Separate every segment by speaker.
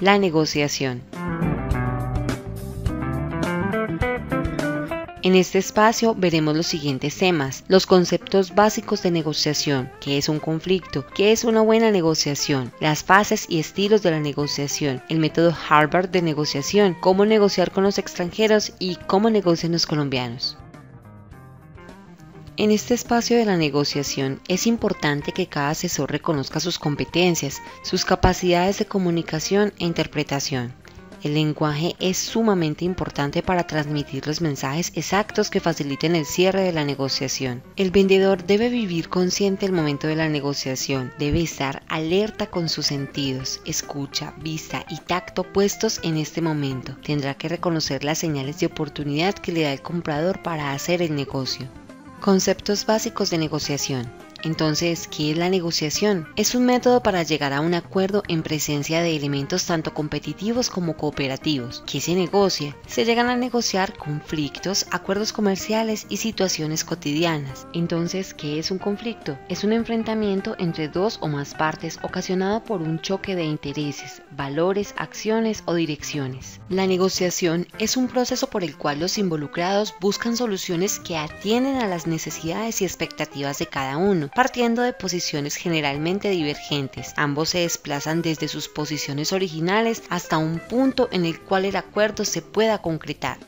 Speaker 1: La negociación. En este espacio veremos los siguientes temas: los conceptos básicos de negociación, qué es un conflicto, qué es una buena negociación, las fases y estilos de la negociación, el método Harvard de negociación, cómo negociar con los extranjeros y cómo negocian los colombianos. En este espacio de la negociación es importante que cada asesor reconozca sus competencias, sus capacidades de comunicación e interpretación. El lenguaje es sumamente importante para transmitir los mensajes exactos que faciliten el cierre de la negociación. El vendedor debe vivir consciente del momento de la negociación, debe estar alerta con sus sentidos, escucha, vista y tacto puestos en este momento. Tendrá que reconocer las señales de oportunidad que le da el comprador para hacer el negocio. Conceptos básicos de negociación. Entonces, ¿qué es la negociación? Es un método para llegar a un acuerdo en presencia de elementos tanto competitivos como cooperativos. ¿Qué se negocia? Se llegan a negociar conflictos, acuerdos comerciales y situaciones cotidianas. Entonces, ¿qué es un conflicto? Es un enfrentamiento entre dos o más partes ocasionado por un choque de intereses, valores, acciones o direcciones. La negociación es un proceso por el cual los involucrados buscan soluciones que atienden a las necesidades y expectativas de cada uno, partiendo de posiciones generalmente divergentes. Ambos se desplazan desde sus posiciones originales hasta un punto en el cual el acuerdo se pueda concretar.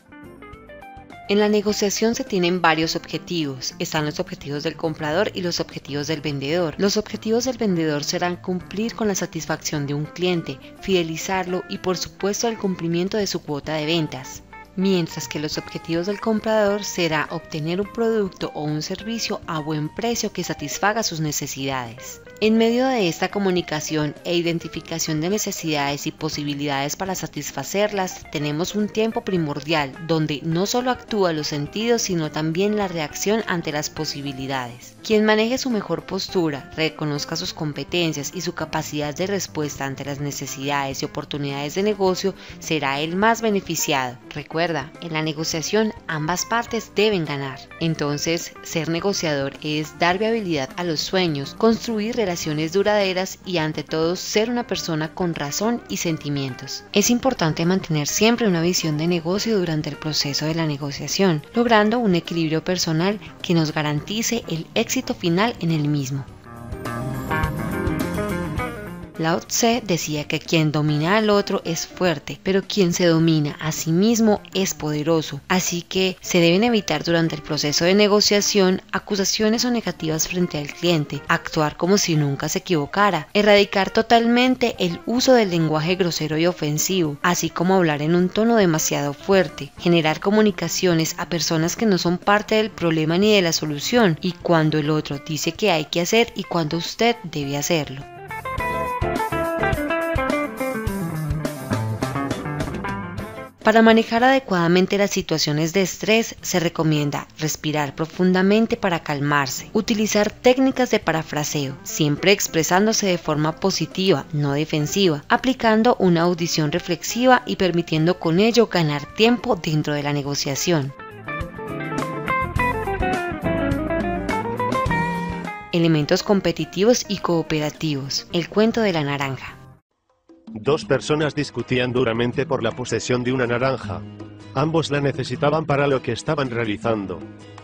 Speaker 1: En la negociación se tienen varios objetivos. Están los objetivos del comprador y los objetivos del vendedor. Los objetivos del vendedor serán cumplir con la satisfacción de un cliente, fidelizarlo y por supuesto el cumplimiento de su cuota de ventas. Mientras que los objetivos del comprador será obtener un producto o un servicio a buen precio que satisfaga sus necesidades. En medio de esta comunicación e identificación de necesidades y posibilidades para satisfacerlas, tenemos un tiempo primordial donde no solo actúa los sentidos, sino también la reacción ante las posibilidades. Quien maneje su mejor postura, reconozca sus competencias y su capacidad de respuesta ante las necesidades y oportunidades de negocio, será el más beneficiado. Recuerda, en la negociación ambas partes deben ganar. Entonces, ser negociador es dar viabilidad a los sueños, construir relaciones duraderas y ante todo ser una persona con razón y sentimientos. Es importante mantener siempre una visión de negocio durante el proceso de la negociación, logrando un equilibrio personal que nos garantice el éxito final en el mismo. Lao Tse decía que quien domina al otro es fuerte, pero quien se domina a sí mismo es poderoso. Así que se deben evitar durante el proceso de negociación acusaciones o negativas frente al cliente, actuar como si nunca se equivocara, erradicar totalmente el uso del lenguaje grosero y ofensivo, así como hablar en un tono demasiado fuerte, generar comunicaciones a personas que no son parte del problema ni de la solución, y cuando el otro dice que hay que hacer y cuando usted debe hacerlo. Para manejar adecuadamente las situaciones de estrés, se recomienda respirar profundamente para calmarse, utilizar técnicas de parafraseo, siempre expresándose de forma positiva, no defensiva, aplicando una audición reflexiva y permitiendo con ello ganar tiempo dentro de la negociación. Elementos competitivos y cooperativos. El cuento de la naranja.
Speaker 2: Dos personas discutían duramente por la posesión de una naranja. Ambos la necesitaban para lo que estaban realizando.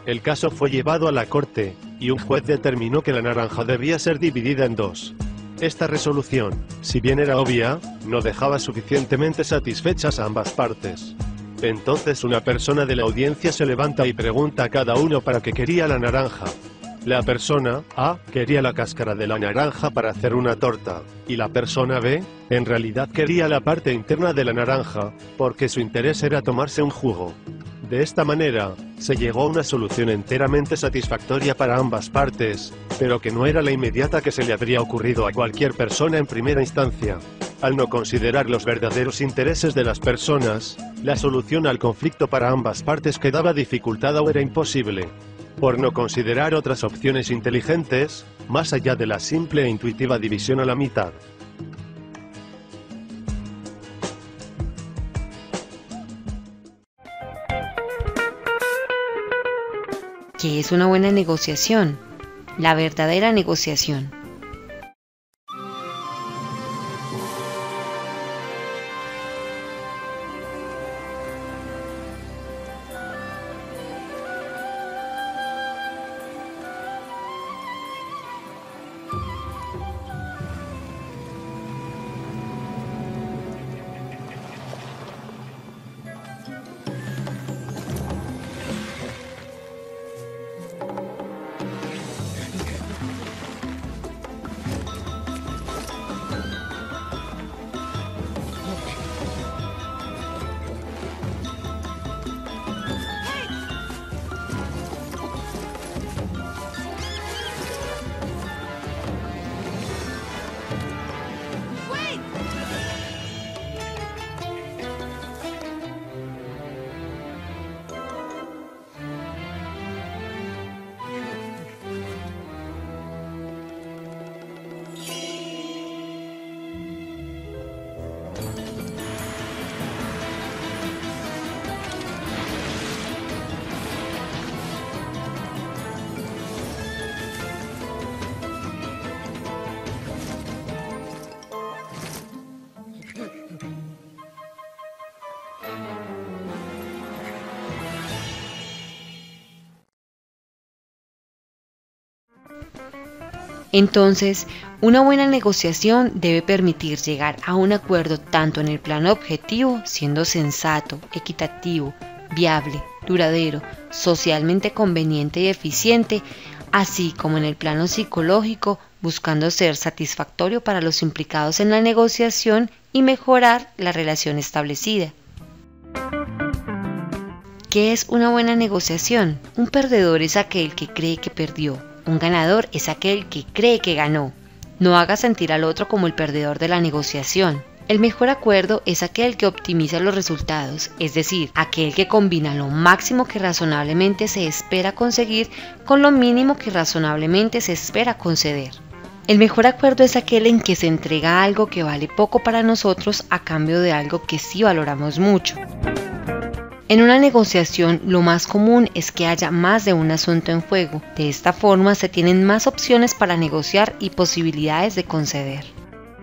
Speaker 2: El caso fue llevado a la corte, y un juez determinó que la naranja debía ser dividida en dos. Esta resolución, si bien era obvia, no dejaba suficientemente satisfechas a ambas partes. Entonces una persona de la audiencia se levanta y pregunta a cada uno para qué quería la naranja. La persona A quería la cáscara de la naranja para hacer una torta, y la persona B, en realidad quería la parte interna de la naranja, porque su interés era tomarse un jugo. De esta manera, se llegó a una solución enteramente satisfactoria para ambas partes, pero que no era la inmediata que se le habría ocurrido a cualquier persona en primera instancia. Al no considerar los verdaderos intereses de las personas, la solución al conflicto para ambas partes quedaba dificultada o era imposible. Por no considerar otras opciones inteligentes, más allá de la simple e intuitiva división a la mitad.
Speaker 1: ¿Qué es una buena negociación? La verdadera negociación. Entonces, una buena negociación debe permitir llegar a un acuerdo tanto en el plano objetivo, siendo sensato, equitativo, viable, duradero, socialmente conveniente y eficiente, así como en el plano psicológico, buscando ser satisfactorio para los implicados en la negociación y mejorar la relación establecida. ¿Qué es una buena negociación? Un perdedor es aquel que cree que perdió. Un ganador es aquel que cree que ganó. No haga sentir al otro como el perdedor de la negociación. El mejor acuerdo es aquel que optimiza los resultados, es decir, aquel que combina lo máximo que razonablemente se espera conseguir con lo mínimo que razonablemente se espera conceder. El mejor acuerdo es aquel en que se entrega algo que vale poco para nosotros a cambio de algo que sí valoramos mucho. En una negociación, lo más común es que haya más de un asunto en juego. De esta forma, se tienen más opciones para negociar y posibilidades de conceder.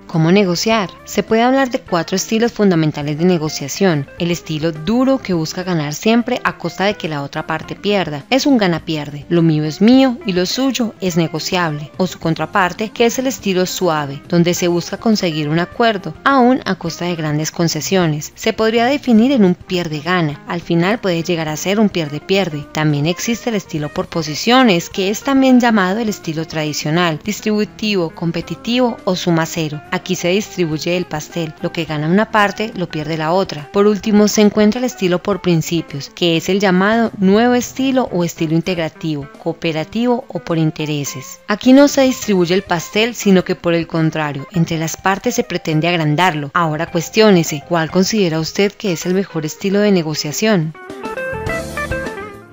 Speaker 1: ¿Cómo negociar? Se puede hablar de 4 estilos fundamentales de negociación. El estilo duro, que busca ganar siempre a costa de que la otra parte pierda. Es un gana-pierde. Lo mío es mío y lo suyo es negociable. O su contraparte, que es el estilo suave, donde se busca conseguir un acuerdo, aún a costa de grandes concesiones. Se podría definir en un pierde-gana. Al final puede llegar a ser un pierde-pierde. También existe el estilo por posiciones, que es también llamado el estilo tradicional, distributivo, competitivo o suma cero. Aquí se distribuye el pastel, lo que gana una parte lo pierde la otra. Por último se encuentra el estilo por principios, que es el llamado nuevo estilo o estilo integrativo, cooperativo o por intereses. Aquí no se distribuye el pastel, sino que por el contrario, entre las partes se pretende agrandarlo. Ahora cuestiónese, ¿cuál considera usted que es el mejor estilo de negociación?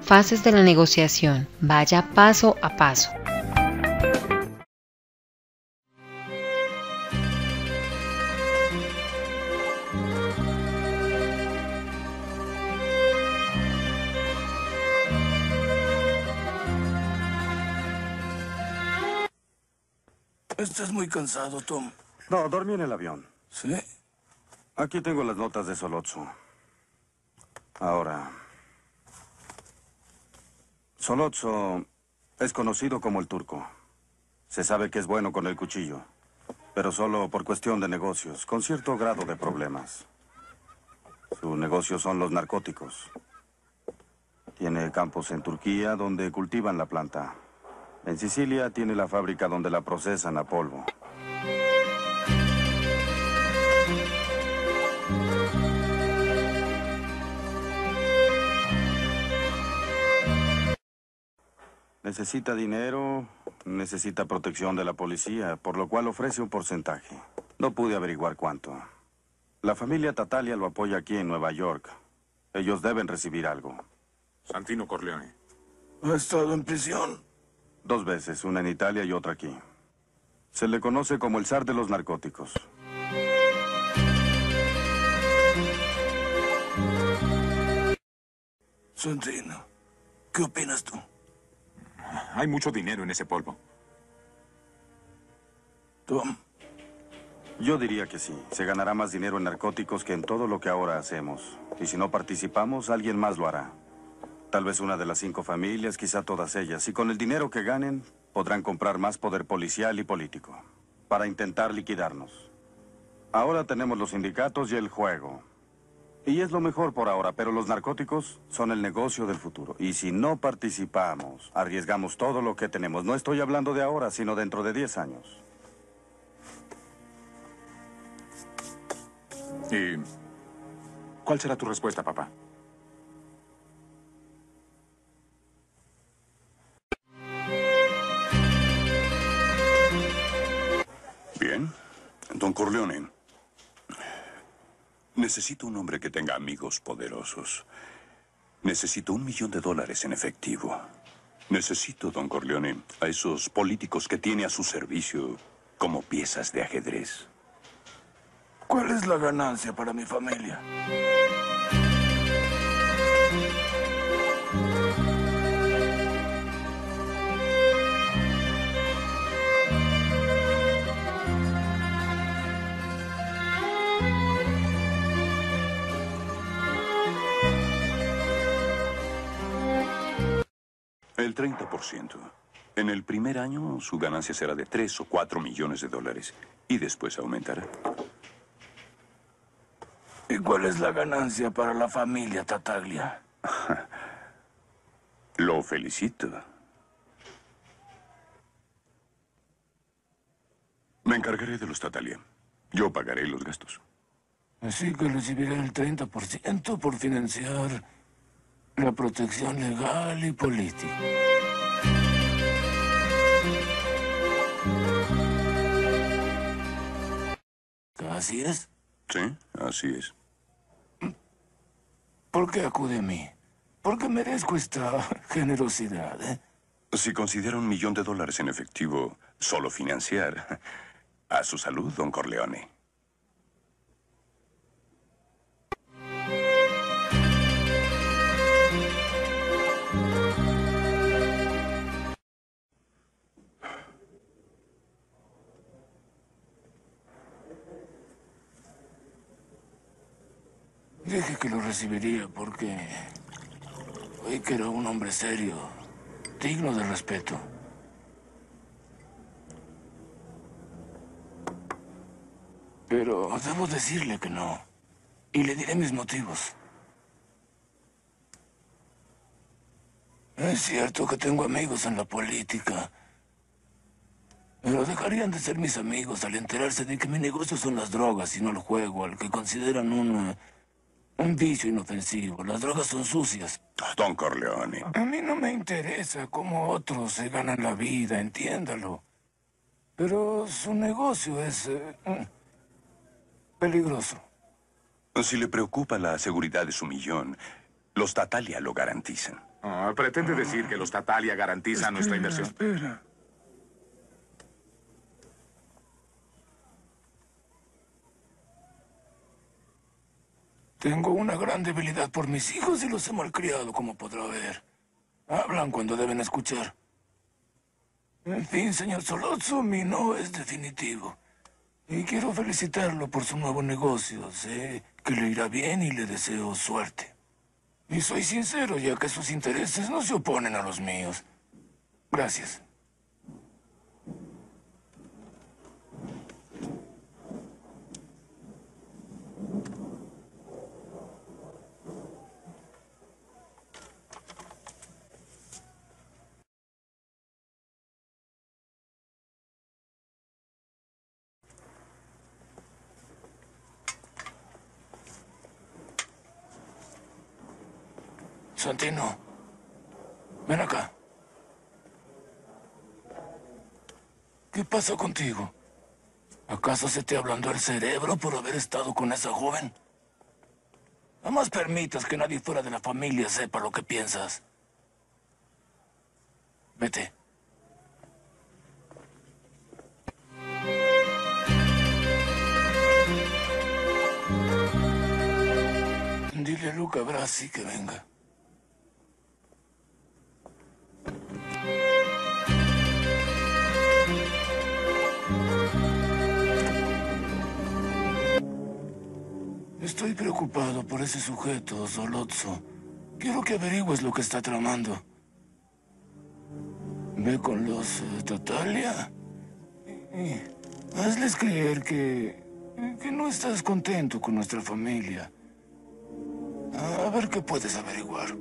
Speaker 1: Fases de la negociación. Vaya paso a paso.
Speaker 3: Estás muy cansado, Tom.
Speaker 4: No, dormí en el avión.
Speaker 3: ¿Sí?
Speaker 4: Aquí tengo las notas de Solotso. Ahora, Solotso es conocido como el turco. Se sabe que es bueno con el cuchillo, pero solo por cuestión de negocios, con cierto grado de problemas. Su negocio son los narcóticos. Tiene campos en Turquía donde cultivan la planta. En Sicilia tiene la fábrica donde la procesan a polvo. Necesita dinero, necesita protección de la policía, por lo cual ofrece un porcentaje. No pude averiguar cuánto. La familia Tattaglia lo apoya aquí en Nueva York. Ellos deben recibir algo.
Speaker 5: Santino Corleone.
Speaker 3: ¿Ha estado en prisión?
Speaker 4: 2 veces, una en Italia y otra aquí. Se le conoce como el zar de los narcóticos.
Speaker 3: Santino, ¿qué opinas tú?
Speaker 5: Hay mucho dinero en ese polvo.
Speaker 3: Tom,
Speaker 4: Yo diría que sí. Se ganará más dinero en narcóticos que en todo lo que ahora hacemos. Y si no participamos, alguien más lo hará. Tal vez una de las 5 familias, quizá todas ellas. Y con el dinero que ganen, podrán comprar más poder policial y político para intentar liquidarnos. Ahora tenemos los sindicatos y el juego. Y es lo mejor por ahora, pero los narcóticos son el negocio del futuro. Y si no participamos, arriesgamos todo lo que tenemos. No estoy hablando de ahora, sino dentro de 10 años.
Speaker 5: ¿Y cuál será tu respuesta, papá?
Speaker 6: Bien. Don Corleone. Necesito un hombre que tenga amigos poderosos. Necesito $1 millón en efectivo. Necesito, don Corleone, a esos políticos que tiene a su servicio como piezas de ajedrez.
Speaker 3: ¿cuál es la ganancia para mi familia?
Speaker 6: El 30%. En el primer año, su ganancia será de 3 o 4 millones de dólares. Y después aumentará.
Speaker 3: ¿Y cuál es la ganancia para la familia Tartaglia?
Speaker 6: Lo felicito. Me encargaré de los Tartaglia. Yo pagaré los gastos.
Speaker 3: Así que recibiré el 30% por financiar la protección legal y política. ¿Así es?
Speaker 6: Sí, así es.
Speaker 3: ¿Por qué acude a mí? Porque merezco esta generosidad, ¿eh?
Speaker 6: Si considera $1 millón en efectivo solo financiar, a su salud, don Corleone.
Speaker 3: Dije que lo recibiría porque oí que era un hombre serio, digno de respeto. Pero debo decirle que no. Y le diré mis motivos. Es cierto que tengo amigos en la política. Pero dejarían de ser mis amigos al enterarse de que mi negocio son las drogas y no el juego, al que consideran un vicio inofensivo. Las drogas son sucias.
Speaker 6: Don Corleone.
Speaker 3: A mí no me interesa cómo otros se ganan la vida, entiéndalo. Pero su negocio es peligroso.
Speaker 6: Si le preocupa la seguridad de su millón, los Tartaglia lo garantizan.
Speaker 5: ¿Pretende decir que los Tartaglia garantizan nuestra inversión?
Speaker 3: Espera. Tengo una gran debilidad por mis hijos y los he malcriado, como podrá ver. Hablan cuando deben escuchar. En fin, señor Sollozzo, mi no es definitivo. Y quiero felicitarlo por su nuevo negocio. Sé que le irá bien y le deseo suerte. Y soy sincero, ya que sus intereses no se oponen a los míos. Gracias. Santino, ven acá. ¿Qué pasa contigo? ¿Acaso se te ablandó el cerebro por haber estado con esa joven? Jamás permitas que nadie fuera de la familia sepa lo que piensas. Vete. Dile a Luca Brasi que venga. Estoy preocupado por ese sujeto, Sollozzo. Quiero que averigües lo que está tramando. Ve con los Tartaglia y hazles creer que no estás contento con nuestra familia. A ver qué puedes averiguar.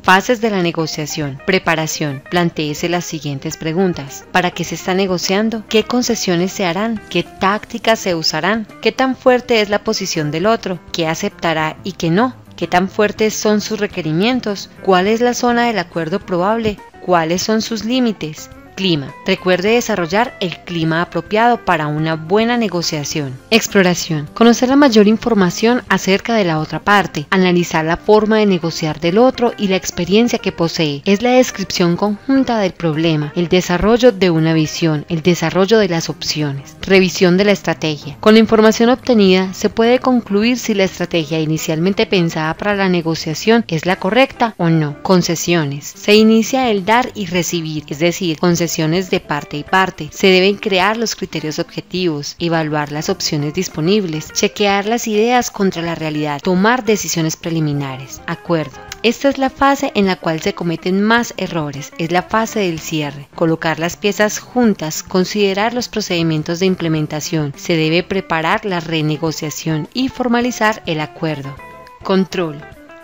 Speaker 1: Fases de la negociación. Preparación. Plantéese las siguientes preguntas. ¿Para qué se está negociando? ¿Qué concesiones se harán? ¿Qué tácticas se usarán? ¿Qué tan fuerte es la posición del otro? ¿Qué aceptará y qué no? ¿Qué tan fuertes son sus requerimientos? ¿Cuál es la zona del acuerdo probable? ¿Cuáles son sus límites? Clima. Recuerde desarrollar el clima apropiado para una buena negociación. Exploración. Conocer la mayor información acerca de la otra parte. Analizar la forma de negociar del otro y la experiencia que posee. Es la descripción conjunta del problema, el desarrollo de una visión, el desarrollo de las opciones. Revisión de la estrategia. Con la información obtenida se puede concluir si la estrategia inicialmente pensada para la negociación es la correcta o no. Concesiones. Se inicia el dar y recibir, es decir, concesiones de parte y parte. Se deben crear los criterios objetivos, evaluar las opciones disponibles, chequear las ideas contra la realidad, tomar decisiones preliminares. Acuerdo. Esta es la fase en la cual se cometen más errores, es la fase del cierre. Colocar las piezas juntas, considerar los procedimientos de implementación, se debe preparar la renegociación y formalizar el acuerdo. Control.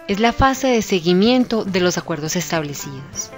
Speaker 1: Es la fase de seguimiento de los acuerdos establecidos.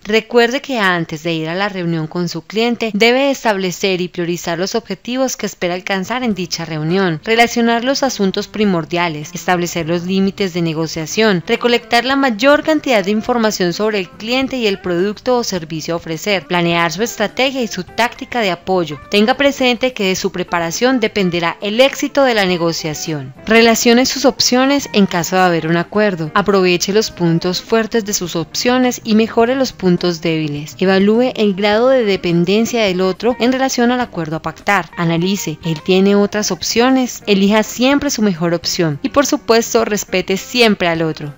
Speaker 1: Recuerde que antes de ir a la reunión con su cliente, debe establecer y priorizar los objetivos que espera alcanzar en dicha reunión, relacionar los asuntos primordiales, establecer los límites de negociación, recolectar la mayor cantidad de información sobre el cliente y el producto o servicio a ofrecer, planear su estrategia y su táctica de apoyo. Tenga presente que de su preparación dependerá el éxito de la negociación. Relacione sus opciones en caso de haber un acuerdo. Aproveche los puntos fuertes de sus opciones y mejore los puntos débiles. Evalúe el grado de dependencia del otro en relación al acuerdo a pactar. Analice, ¿él tiene otras opciones? Elija siempre su mejor opción y por supuesto respete siempre al otro.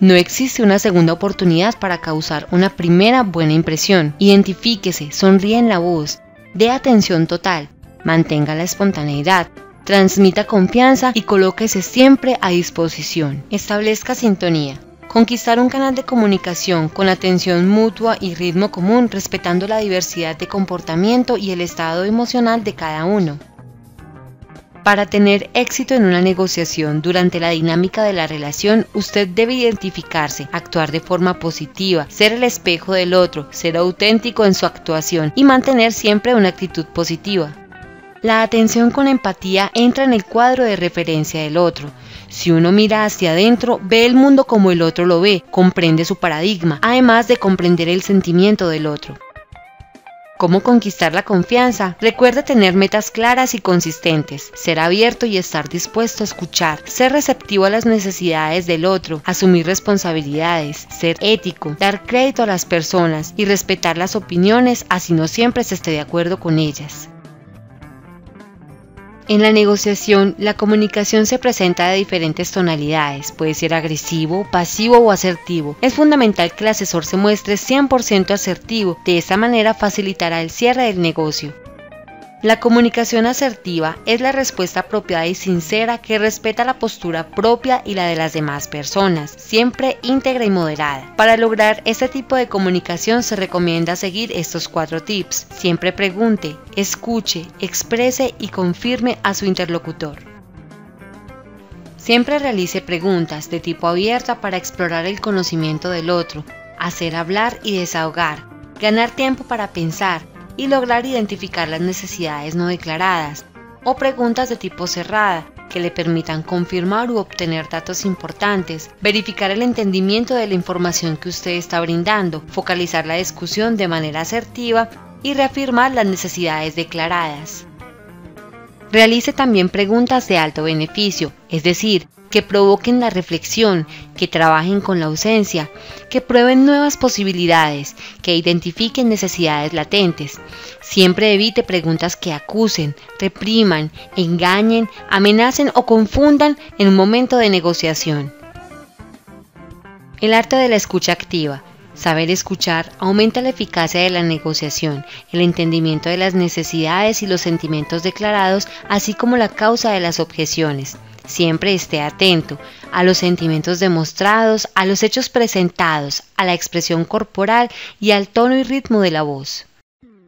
Speaker 1: No existe una segunda oportunidad para causar una primera buena impresión. Identifíquese, sonríe en la voz, dé atención total, mantenga la espontaneidad, transmita confianza y colóquese siempre a disposición. Establezca sintonía. Conquistar un canal de comunicación con atención mutua y ritmo común, respetando la diversidad de comportamiento y el estado emocional de cada uno. Para tener éxito en una negociación durante la dinámica de la relación, usted debe identificarse, actuar de forma positiva, ser el espejo del otro, ser auténtico en su actuación y mantener siempre una actitud positiva. La atención con empatía entra en el cuadro de referencia del otro. Si uno mira hacia adentro, ve el mundo como el otro lo ve, comprende su paradigma, además de comprender el sentimiento del otro. ¿Cómo conquistar la confianza? Recuerda tener metas claras y consistentes, ser abierto y estar dispuesto a escuchar, ser receptivo a las necesidades del otro, asumir responsabilidades, ser ético, dar crédito a las personas y respetar las opiniones, así no siempre se esté de acuerdo con ellas. En la negociación, la comunicación se presenta de diferentes tonalidades, puede ser agresivo, pasivo o asertivo. Es fundamental que el asesor se muestre 100% asertivo, de esta manera facilitará el cierre del negocio. La comunicación asertiva es la respuesta apropiada y sincera que respeta la postura propia y la de las demás personas, siempre íntegra y moderada. Para lograr este tipo de comunicación se recomienda seguir estos 4 tips. Siempre pregunte, escuche, exprese y confirme a su interlocutor. Siempre realice preguntas de tipo abierta para explorar el conocimiento del otro, hacer hablar y desahogar, ganar tiempo para pensar, y lograr identificar las necesidades no declaradas, o preguntas de tipo cerrada, que le permitan confirmar u obtener datos importantes, verificar el entendimiento de la información que usted está brindando, focalizar la discusión de manera asertiva y reafirmar las necesidades declaradas. Realice también preguntas de alto beneficio, es decir, que provoquen la reflexión, que trabajen con la ausencia, que prueben nuevas posibilidades, que identifiquen necesidades latentes. Siempre evite preguntas que acusen, repriman, engañen, amenacen o confundan en un momento de negociación. El arte de la escucha activa. Saber escuchar aumenta la eficacia de la negociación, el entendimiento de las necesidades y los sentimientos declarados, así como la causa de las objeciones. Siempre esté atento a los sentimientos demostrados, a los hechos presentados, a la expresión corporal y al tono y ritmo de la voz.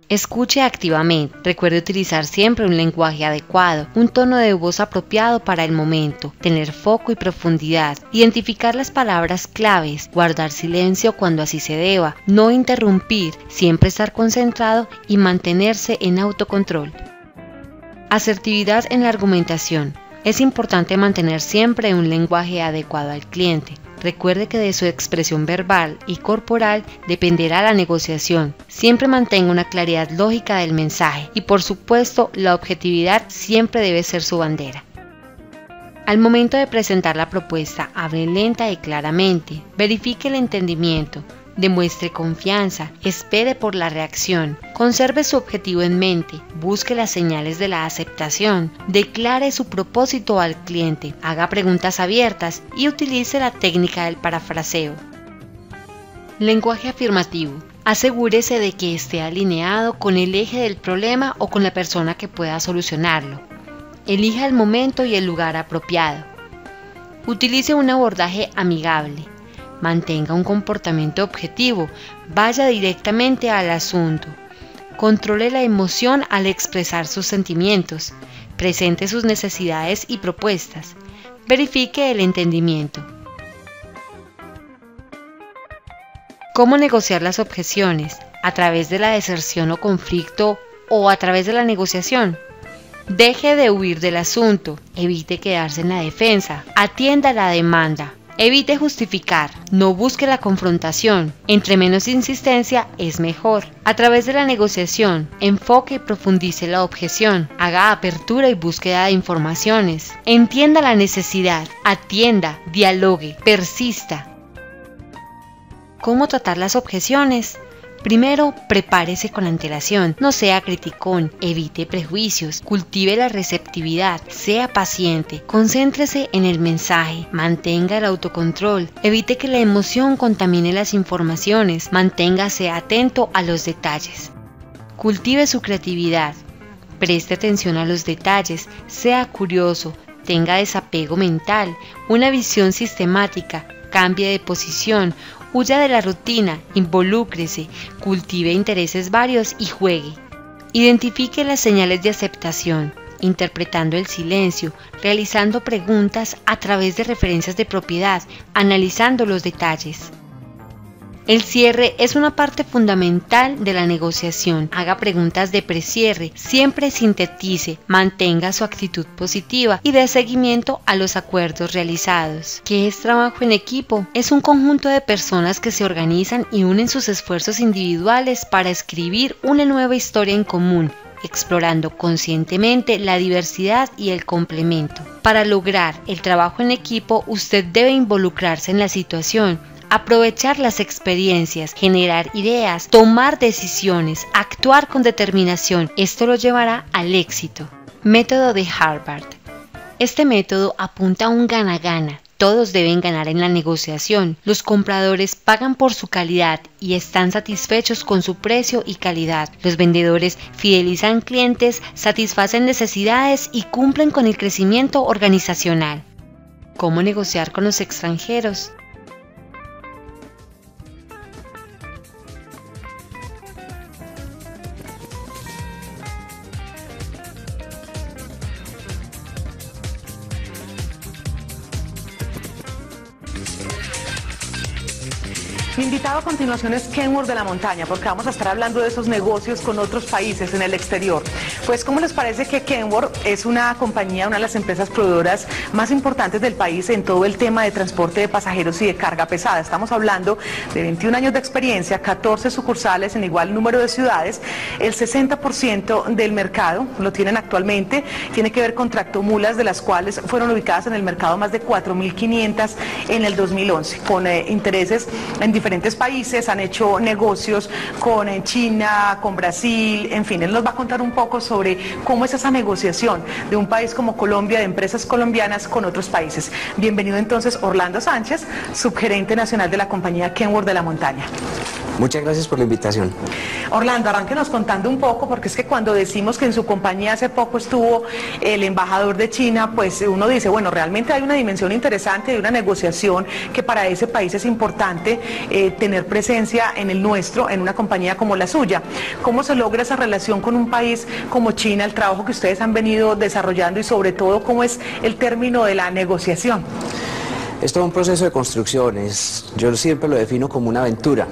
Speaker 1: Escuche activamente. Recuerde utilizar siempre un lenguaje adecuado, un tono de voz apropiado para el momento, tener foco y profundidad, identificar las palabras claves, guardar silencio cuando así se deba, no interrumpir, siempre estar concentrado y mantenerse en autocontrol. Asertividad en la argumentación. Es importante mantener siempre un lenguaje adecuado al cliente. Recuerde que de su expresión verbal y corporal dependerá la negociación. Siempre mantenga una claridad lógica del mensaje y, por supuesto, la objetividad siempre debe ser su bandera. Al momento de presentar la propuesta, hable lenta y claramente. Verifique el entendimiento. Demuestre confianza, espere por la reacción, conserve su objetivo en mente, busque las señales de la aceptación, declare su propósito al cliente, haga preguntas abiertas y utilice la técnica del parafraseo. Lenguaje afirmativo. Asegúrese de que esté alineado con el eje del problema o con la persona que pueda solucionarlo. Elija el momento y el lugar apropiado. Utilice un abordaje amigable. Mantenga un comportamiento objetivo, vaya directamente al asunto. Controle la emoción al expresar sus sentimientos, presente sus necesidades y propuestas, verifique el entendimiento. ¿Cómo negociar las objeciones? ¿A través de la deserción o conflicto o a través de la negociación? Deje de huir del asunto, evite quedarse en la defensa, atienda la demanda. Evite justificar, no busque la confrontación, entre menos insistencia es mejor. A través de la negociación, enfoque y profundice la objeción, haga apertura y búsqueda de informaciones, entienda la necesidad, atienda, dialogue, persista. ¿Cómo tratar las objeciones? Primero, prepárese con antelación, no sea criticón, evite prejuicios, cultive la receptividad, sea paciente, concéntrese en el mensaje, mantenga el autocontrol, evite que la emoción contamine las informaciones, manténgase atento a los detalles. Cultive su creatividad, preste atención a los detalles, sea curioso, tenga desapego mental, una visión sistemática, cambie de posición, huya de la rutina, involúcrese, cultive intereses varios y juegue. Identifique las señales de aceptación, interpretando el silencio, realizando preguntas a través de referencias de propiedad, analizando los detalles. El cierre es una parte fundamental de la negociación. Haga preguntas de precierre, siempre sintetice, mantenga su actitud positiva y dé seguimiento a los acuerdos realizados. ¿Qué es trabajo en equipo? Es un conjunto de personas que se organizan y unen sus esfuerzos individuales para escribir una nueva historia en común, explorando conscientemente la diversidad y el complemento. Para lograr el trabajo en equipo, usted debe involucrarse en la situación, aprovechar las experiencias, generar ideas, tomar decisiones, actuar con determinación. Esto lo llevará al éxito. Método de Harvard. Este método apunta a un gana-gana. Todos deben ganar en la negociación. Los compradores pagan por su calidad y están satisfechos con su precio y calidad. Los vendedores fidelizan clientes, satisfacen necesidades y cumplen con el crecimiento organizacional. ¿Cómo negociar con los extranjeros?
Speaker 7: Mi invitado a continuación es Kenworth de la Montaña, porque vamos a estar hablando de esos negocios con otros países en el exterior. Pues, ¿cómo les parece que Kenworth es una compañía, una de las empresas proveedoras más importantes del país en todo el tema de transporte de pasajeros y de carga pesada? Estamos hablando de 21 años de experiencia, 14 sucursales en igual número de ciudades. El 60% del mercado lo tienen actualmente, tiene que ver con tractomulas, de las cuales fueron ubicadas en el mercado más de 4.500 en el 2011, con intereses en diferentes países. Han hecho negocios con China, con Brasil, en fin, él nos va a contar un poco sobre cómo es esa negociación de un país como Colombia, de empresas colombianas con otros países. Bienvenido entonces Orlando Sánchez, subgerente nacional de la compañía Kenworth de la Montaña.
Speaker 8: Muchas gracias por la invitación.
Speaker 7: Orlando, arránquenos contando un poco, porque es que cuando decimos que en su compañía hace poco estuvo el embajador de China, pues uno dice, bueno, realmente hay una dimensión interesante de una negociación que para ese país es importante tener presencia en el nuestro, en una compañía como la suya. ¿Cómo se logra esa relación con un país como China, el trabajo que ustedes han venido desarrollando y sobre todo cómo es el término de la negociación?
Speaker 8: Es todo un proceso de construcción, yo siempre lo defino como una aventura.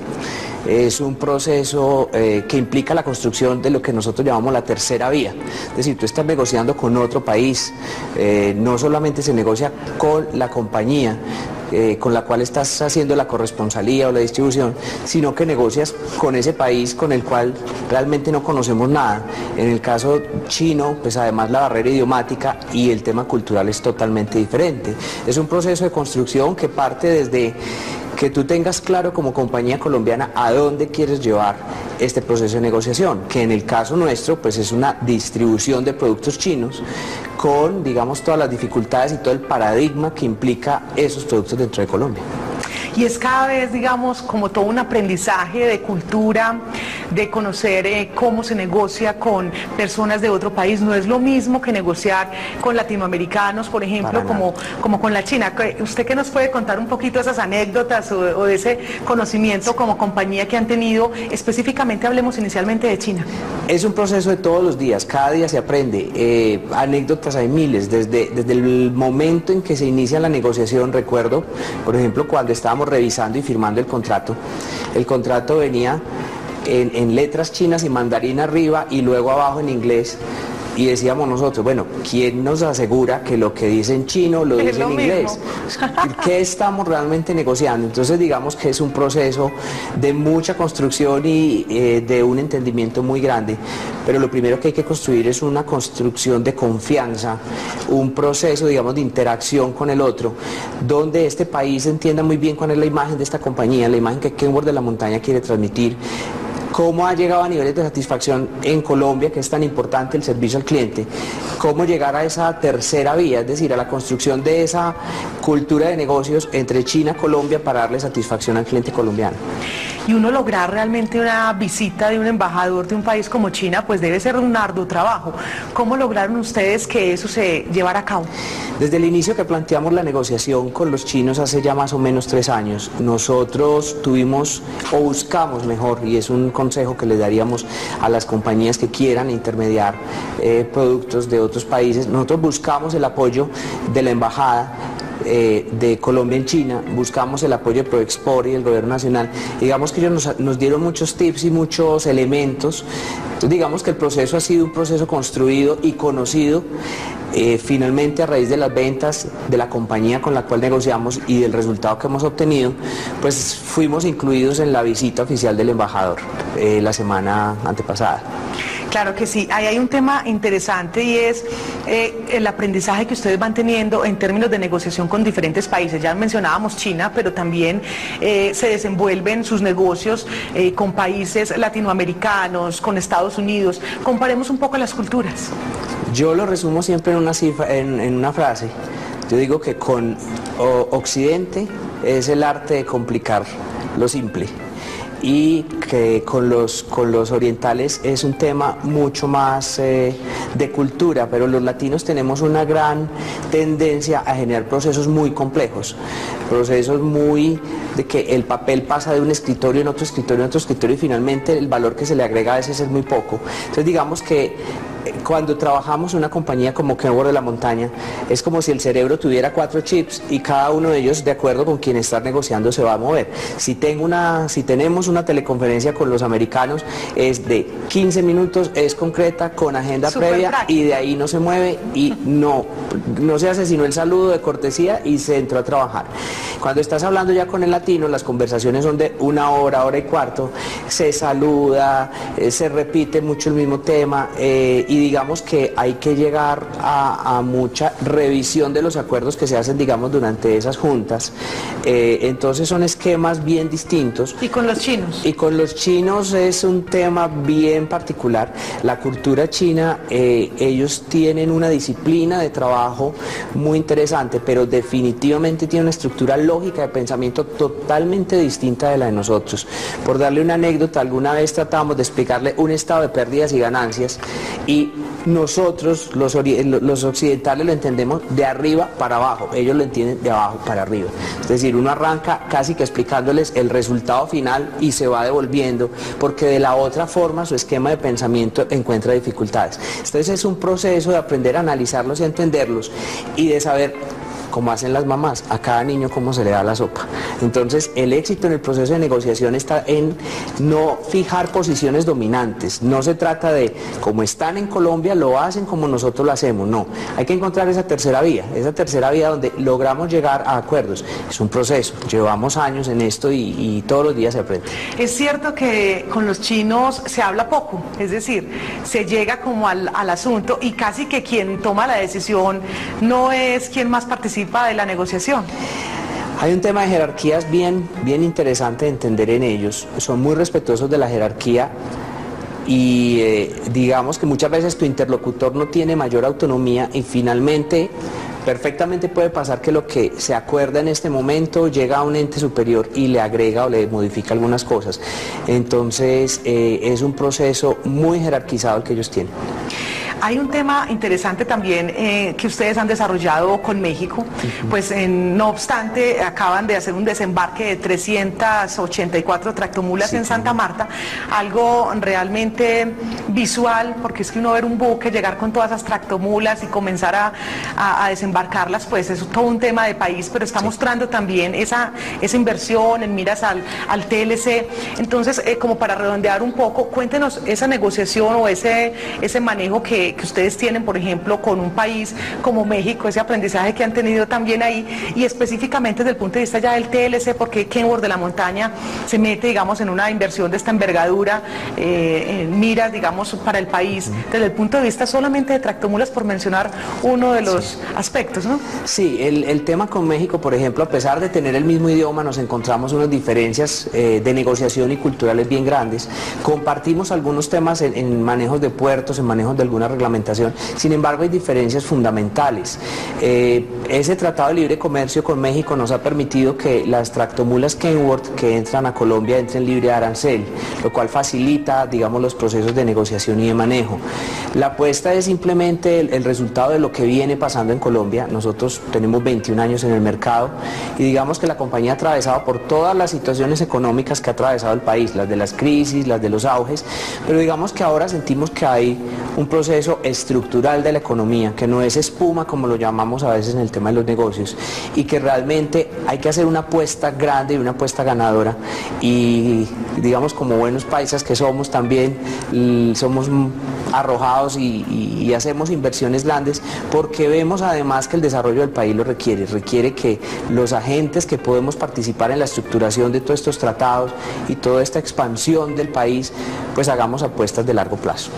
Speaker 8: Es un proceso que implica la construcción de lo que nosotros llamamos la tercera vía. Es decir, tú estás negociando con otro país, no solamente se negocia con la compañía, con la cual estás haciendo la corresponsalía o la distribución, sino que negocias con ese país con el cual realmente no conocemos nada. En el caso chino, pues además la barrera idiomática y el tema cultural es totalmente diferente. Es un proceso de construcción que parte desde que tú tengas claro como compañía colombiana a dónde quieres llevar este proceso de negociación, que en el caso nuestro pues es una distribución de productos chinos con, digamos, todas las dificultades y todo el paradigma que implica esos productos dentro de Colombia.
Speaker 7: Y es cada vez, digamos, como todo un aprendizaje de cultura, de conocer cómo se negocia con personas de otro país. No es lo mismo que negociar con latinoamericanos, por ejemplo, como con la China. ¿Usted qué nos puede contar un poquito de esas anécdotas o de ese conocimiento como compañía que han tenido? Específicamente hablemos inicialmente de China.
Speaker 8: Es un proceso de todos los días, cada día se aprende. Anécdotas hay miles, desde el momento en que se inicia la negociación. Recuerdo, por ejemplo, cuando estábamos revisando y firmando el contrato venía en letras chinas y mandarín arriba y luego abajo en inglés. Y decíamos nosotros, bueno, ¿quién nos asegura que lo que dice en chino lo dice en inglés? ¿Qué estamos realmente negociando? Entonces digamos que es un proceso de mucha construcción y de un entendimiento muy grande, pero lo primero que hay que construir es una construcción de confianza, un proceso, digamos, de interacción con el otro, donde este país entienda muy bien cuál es la imagen de esta compañía, la imagen que Kenworth de la Montaña quiere transmitir, cómo ha llegado a niveles de satisfacción en Colombia, que es tan importante el servicio al cliente, cómo llegar a esa tercera vía, es decir, a la construcción de esa cultura de negocios entre China y Colombia para darle satisfacción al cliente colombiano.
Speaker 7: Y uno lograr realmente una visita de un embajador de un país como China, pues debe ser un arduo trabajo. ¿Cómo lograron ustedes que eso se llevara a cabo?
Speaker 8: Desde el inicio que planteamos la negociación con los chinos hace ya más o menos 3 años, nosotros tuvimos o buscamos mejor, y es un consejo que le daríamos a las compañías que quieran intermediar productos de otros países, nosotros buscamos el apoyo de la embajada de Colombia en China, buscamos el apoyo de ProExport y del gobierno nacional. Digamos que ellos nos dieron muchos tips y muchos elementos. Entonces digamos que el proceso ha sido un proceso construido y conocido finalmente a raíz de las ventas de la compañía con la cual negociamos y del resultado que hemos obtenido, pues fuimos incluidos en la visita oficial del embajador la semana antepasada.
Speaker 7: Claro que sí, ahí hay un tema interesante y es el aprendizaje que ustedes van teniendo en términos de negociación con diferentes países. Ya mencionábamos China, pero también se desenvuelven sus negocios con países latinoamericanos, con Estados Unidos. Comparemos un poco las culturas.
Speaker 8: Yo lo resumo siempre en una frase. Yo digo que con Occidente es el arte de complicar lo simple, y que con los orientales es un tema mucho más de cultura, pero los latinos tenemos una gran tendencia a generar procesos muy complejos, procesos muy de que el papel pasa de un escritorio en otro escritorio en otro escritorio y finalmente el valor que se le agrega a veces es muy poco. Entonces digamos que cuando trabajamos en una compañía como Kenworth de la Montaña, es como si el cerebro tuviera 4 chips y cada uno de ellos, de acuerdo con quien está negociando, se va a mover. Si tenemos una teleconferencia con los americanos, es de 15 minutos, es concreta, con agenda previa, práctica, y de ahí no se mueve y no se hace sino el saludo de cortesía y se entró a trabajar. Cuando estás hablando ya con el latino, las conversaciones son de 1 hora, hora y cuarto, se saluda, se repite mucho el mismo tema y digamos que hay que llegar a mucha revisión de los acuerdos que se hacen, digamos, durante esas juntas. Entonces son esquemas bien distintos.
Speaker 7: ¿Y con los chinos?
Speaker 8: Y con los chinos es un tema bien particular. La cultura china, ellos tienen una disciplina de trabajo muy interesante, pero definitivamente tiene una estructura lógica de pensamiento totalmente distinta de la de nosotros. Por darle una anécdota, alguna vez tratamos de explicarle un estado de pérdidas y ganancias y nosotros, los occidentales, lo entendemos de arriba para abajo, ellos lo entienden de abajo para arriba. Es decir, uno arranca casi que explicándoles el resultado final y se va devolviendo, porque de la otra forma su esquema de pensamiento encuentra dificultades. Entonces es un proceso de aprender a analizarlos y a entenderlos y de saber como hacen las mamás, a cada niño como se le da la sopa. Entonces, el éxito en el proceso de negociación está en no fijar posiciones dominantes. No se trata de, como están en Colombia, lo hacen como nosotros lo hacemos. No, hay que encontrar esa tercera vía donde logramos llegar a acuerdos. Es un proceso, llevamos años en esto y todos los días se aprende.
Speaker 7: Es cierto que con los chinos se habla poco, es decir, se llega como al asunto y casi que quien toma la decisión no es quien más participa de la negociación.
Speaker 8: Hay un tema de jerarquías bien interesante de entender en ellos. Son muy respetuosos de la jerarquía y digamos que muchas veces tu interlocutor no tiene mayor autonomía y finalmente perfectamente puede pasar que lo que se acuerda en este momento llega a un ente superior y le agrega o le modifica algunas cosas. Entonces es un proceso muy jerarquizado el que ellos tienen.
Speaker 7: Hay un tema interesante también que ustedes han desarrollado con México, pues no obstante acaban de hacer un desembarque de 384 tractomulas en Santa Marta, algo realmente visual, porque es que uno ver un buque, llegar con todas esas tractomulas y comenzar a desembarcarlas, pues es todo un tema de país, pero está mostrando también esa inversión en miras al TLC. Entonces, como para redondear un poco, cuéntenos esa negociación o ese manejo que ustedes tienen, por ejemplo, con un país como México, ese aprendizaje que han tenido también ahí, y específicamente desde el punto de vista ya del TLC, porque Kenworth de la Montaña se mete, digamos, en una inversión de esta envergadura, en miras, digamos, para el país, desde el punto de vista solamente de tractomulas, por mencionar uno de los aspectos, ¿no?
Speaker 8: Sí, el tema con México, por ejemplo, a pesar de tener el mismo idioma, nos encontramos unas diferencias de negociación y culturales bien grandes. Compartimos algunos temas en manejos de puertos, en manejos de alguna reglamentación, sin embargo hay diferencias fundamentales. Ese tratado de libre comercio con México nos ha permitido que las tractomulas Kenworth que entran a Colombia entren libre de arancel, lo cual facilita, digamos, los procesos de negociación y de manejo. La apuesta es simplemente el resultado de lo que viene pasando en Colombia. Nosotros tenemos 21 años en el mercado y digamos que la compañía ha atravesado por todas las situaciones económicas que ha atravesado el país, las de las crisis, las de los auges, pero digamos que ahora sentimos que hay un proceso estructural de la economía, que no es espuma como lo llamamos a veces en el tema de los negocios, y que realmente hay que hacer una apuesta grande y una apuesta ganadora, y digamos como buenos paisas que somos también, somos arrojados y hacemos inversiones grandes porque vemos además que el desarrollo del país lo requiere que los agentes que podemos participar en la estructuración de todos estos tratados y toda esta expansión del país, pues hagamos apuestas de largo plazo.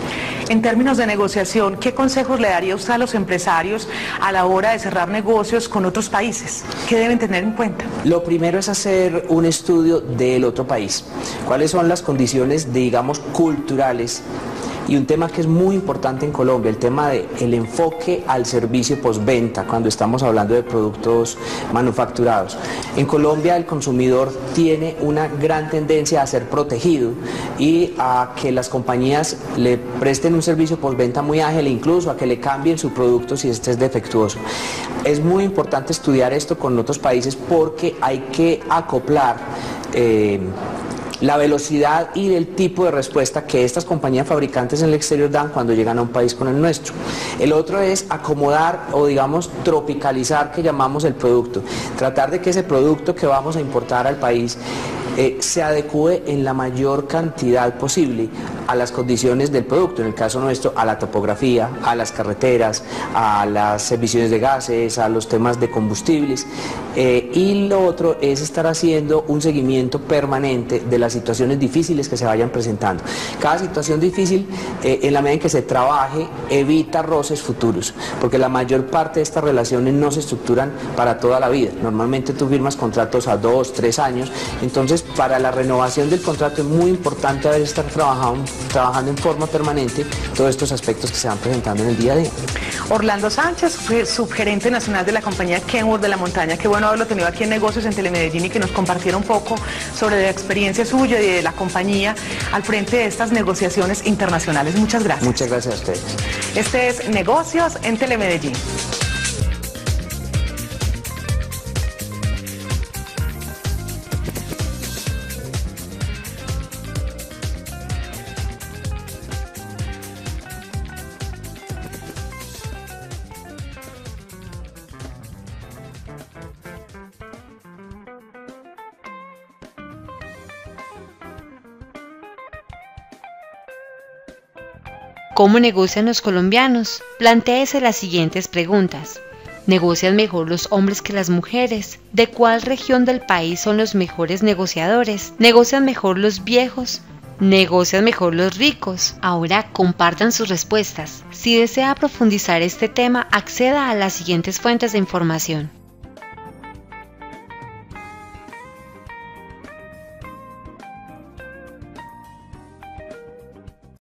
Speaker 7: En términos de negociación, ¿qué consejos le daría usted a los empresarios a la hora de cerrar negocios con otros países? ¿Qué deben tener en cuenta? Lo
Speaker 8: primero es hacer un estudio del otro país. ¿Cuáles son las condiciones, digamos, culturales? Y un tema que es muy importante en Colombia, el tema del enfoque al servicio postventa, cuando estamos hablando de productos manufacturados. En Colombia el consumidor tiene una gran tendencia a ser protegido y a que las compañías le presten un servicio postventa muy ágil e incluso a que le cambien su producto si este es defectuoso. Es muy importante estudiar esto con otros países porque hay que acoplar la velocidad y el tipo de respuesta que estas compañías fabricantes en el exterior dan cuando llegan a un país con el nuestro. El otro es acomodar o digamos tropicalizar, que llamamos el producto, tratar de que ese producto que vamos a importar al país se adecue en la mayor cantidad posible a las condiciones del producto, en el caso nuestro a la topografía, a las carreteras, a las emisiones de gases, a los temas de combustibles, y lo otro es estar haciendo un seguimiento permanente de las situaciones difíciles que se vayan presentando. Cada situación difícil, en la medida en que se trabaje, evita roces futuros, porque la mayor parte de estas relaciones no se estructuran para toda la vida. Normalmente tú firmas contratos a 2, 3 años, entonces para la renovación del contrato es muy importante estar trabajando en forma permanente todos estos aspectos que se van presentando en el día a día.
Speaker 7: Orlando Sánchez, subgerente nacional de la compañía Kenworth de la Montaña, qué bueno haberlo tenido aquí en Negocios en Telemedellín y que nos compartiera un poco sobre la experiencia suya y de la compañía al frente de estas negociaciones internacionales. Muchas gracias.
Speaker 8: Muchas gracias a ustedes.
Speaker 7: Este es Negocios en Telemedellín.
Speaker 1: ¿Cómo negocian los colombianos? Plantéese las siguientes preguntas. ¿Negocian mejor los hombres que las mujeres? ¿De cuál región del país son los mejores negociadores? ¿Negocian mejor los viejos? ¿Negocian mejor los ricos? Ahora compartan sus respuestas. Si desea profundizar este tema, acceda a las siguientes fuentes de información.